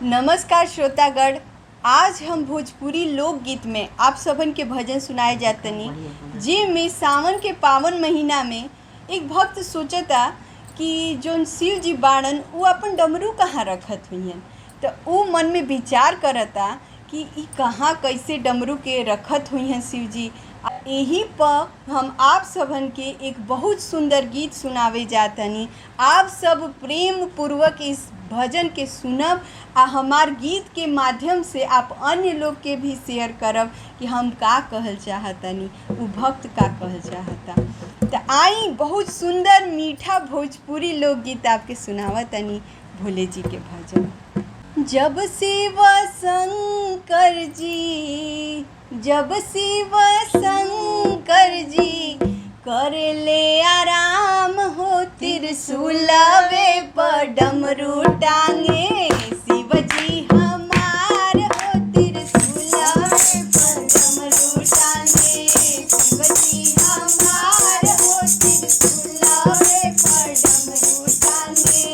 नमस्कार श्रोतागण। आज हम भोजपुरी लोकगीत में आप सबन के भजन सुनाए जातनी, जे में सावन के पावन महीना में एक भक्त सोचता कि जोन शिव जी बाणन वो अपन डमरू कहाँ रखत हुई। तो वो मन में विचार करता कि ई कहाँ कैसे डमरू के रखत हुई हैं शिव जी। यही पर हम आप सबन के एक बहुत सुंदर गीत सुनावे जातनी। आप सब प्रेम पूर्वक इस भजन के सुनब आ हमार गीत के माध्यम से आप अन्य लोग के भी शेयर करब कि हम का कहल चाहतनी, वो भक्त का कहल चाहता। तो आई बहुत सुंदर मीठा भोजपुरी लोकगीत आपके सुनावतनी, भोले जी के भजन। जब शिव शंकर जी कर ले आराम हो, त्रिशूलवे पर डमरू टांगे शिव जी हमार हो, त्रिशूलवे पर डमरू टांगे शिव जी हमार हो, त्रिशूलवे पर डमरू टांगे।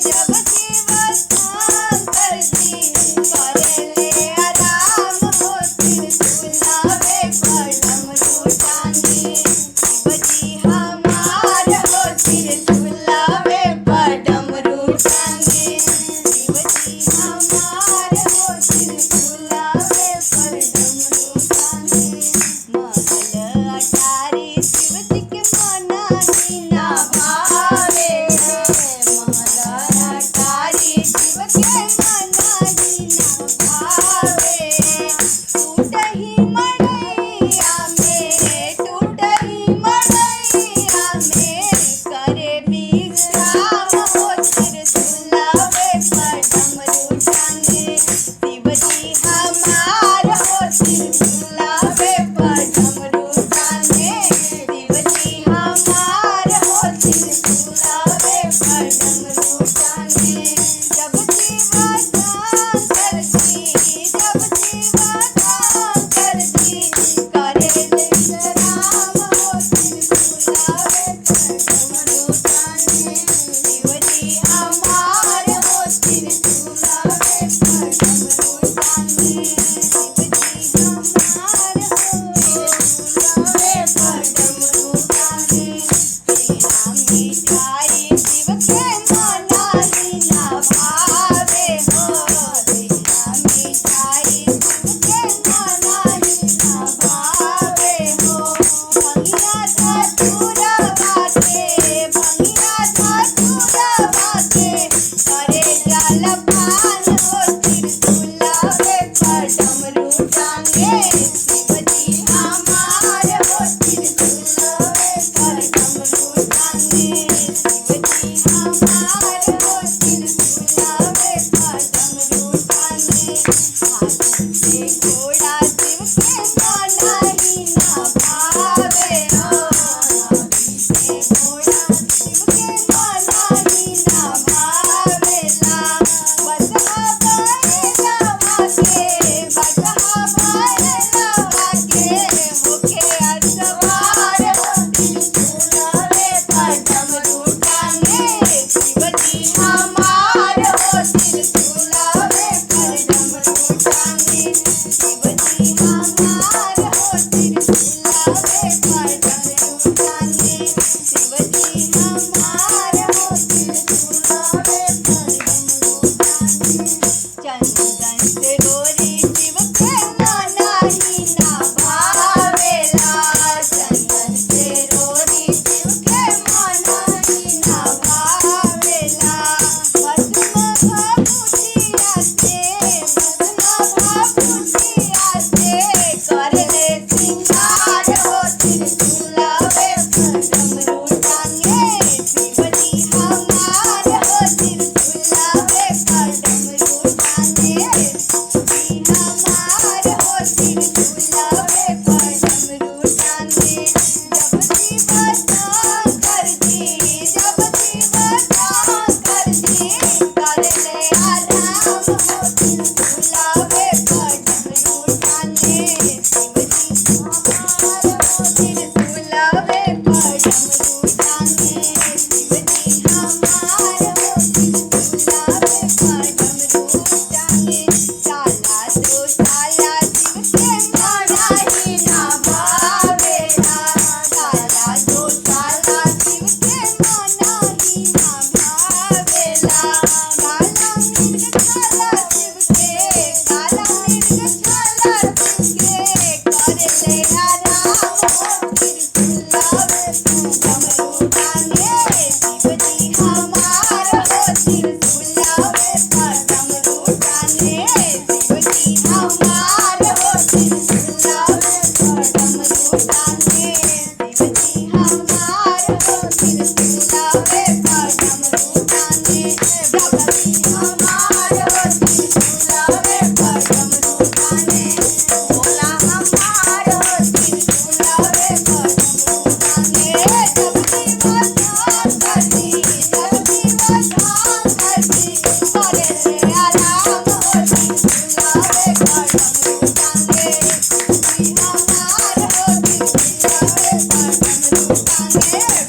जब शिव शंकर जी कर ले आराम हो, त्रिशूलवे पर डमरू टांगे शिव जी हमार हो, त्रिशूलवे पर डमरू टांगे शिव जी हमार हो, त्रिशूलवे पर डमरू टांगे। महल अटारी शिव जी के मना ही ना भावे, महल अटारी शिव के मना ही ना भावे। टूटही मड़ैया में करे विश्राम हो, त्रिशूलवे पर डमरू टांगे शिव जी हमार हो, त्रिशूलवे पर डमरू टांगे शिव जी हमार हो, त्रिशूलवे पर डमरू टांगे। जब शिव शंकर जी करे विश्राम हो, त्रिशूलवे पर डमरू टांगे शिव जी हमार हो, त्रिशूलवे पर डमरू टांगे शिव जी हमार हो, त्रिशूलवे पर डमरू टांगे। तेरा मिठाई शिव के मना ही ना भावे हो, तेरा मिठाई शिव के मना ही ना भावे हो। भंगिया धतूरा बाटे करे जलपान हो, त्रिशूलवे पर डमरू टांगे शिव जी हमार हो, त्रिशूलवे पर डमरू टांगे शिव जी हमार हो, त्रिशूलवे पर डमरू टांगे। हाथी से घोड़ा शिव के मना ही ना भावे हो, हाथी से घोड़ा शिव के मना ही ना भावेला। बसहा भैरवा के होके असवार हो, त्रिशूलवे पर डमरू टांगे शिव जी हमार हो, त्रिशूलवे पर डमरू टांगे शिव जी हमार हो, त्रिशूलवे पर डमरू टांगे शिव जी हमार हो, त्रिशूलवे पर डमरू टांगे। चंदन से डोरी शिव के मना ही ना भावेला, चंदन से डोरी शिव के मना ही ना भावेला। भस्म भभूतिया से कर ले श्रृंगार हो, त्रिशूलवे पर डमरू टांगे शिव जी हमार हो, त्रिशूलवे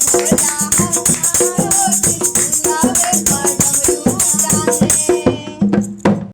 भोला